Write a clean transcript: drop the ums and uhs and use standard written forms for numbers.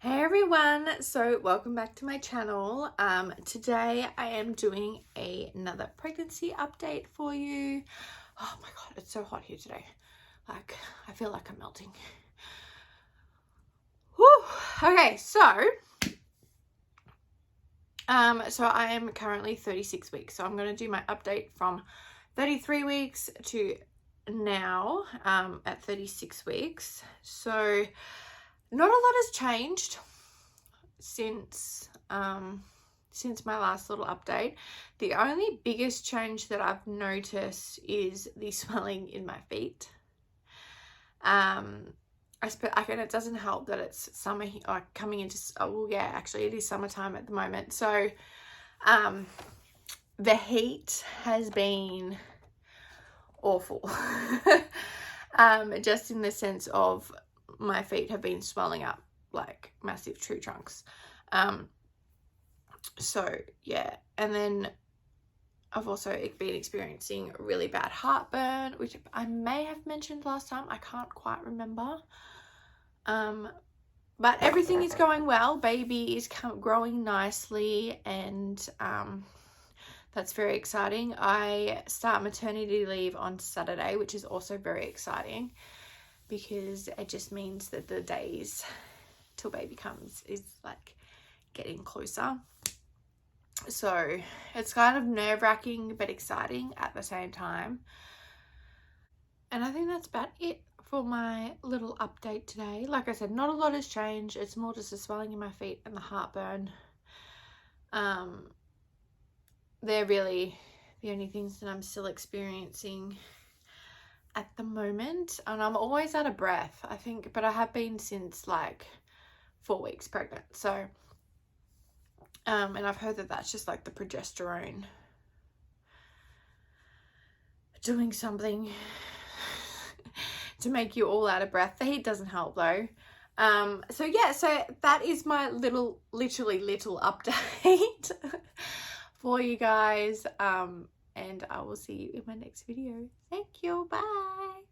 Hey everyone, so welcome back to my channel. Today I am doing another pregnancy update for you. Oh my god, it's so hot here today. Like, I feel like I'm melting. Whew. Okay, so I am currently 36 weeks. So I'm going to do my update from 33 weeks to now at 36 weeks. So not a lot has changed since my last little update. The only biggest change that I've noticed is the swelling in my feet. And it doesn't help that it's summer, like coming into, oh yeah, actually it is summertime at the moment. So the heat has been awful. Just in the sense of my feet have been swelling up like massive tree trunks. So yeah, and then I've also been experiencing really bad heartburn, which I may have mentioned last time. I can't quite remember. But everything is going well. Baby is growing nicely, and that's very exciting. I start maternity leave on Saturday, which is also very exciting because it just means that the days till baby comes is like getting closer. So it's kind of nerve-wracking but exciting at the same time. And I think that's about it for my little update today. Like I said, not a lot has changed. It's more just the swelling in my feet and the heartburn. They're really the only things that I'm still experiencing at the moment. And I'm always out of breath, I think, but I have been since like 4 weeks pregnant. So and I've heard that that's just like the progesterone doing something to make you all out of breath. The heat doesn't help though. So yeah, so that is my literally little update for you guys. And I will see you in my next video. Thank you. Bye.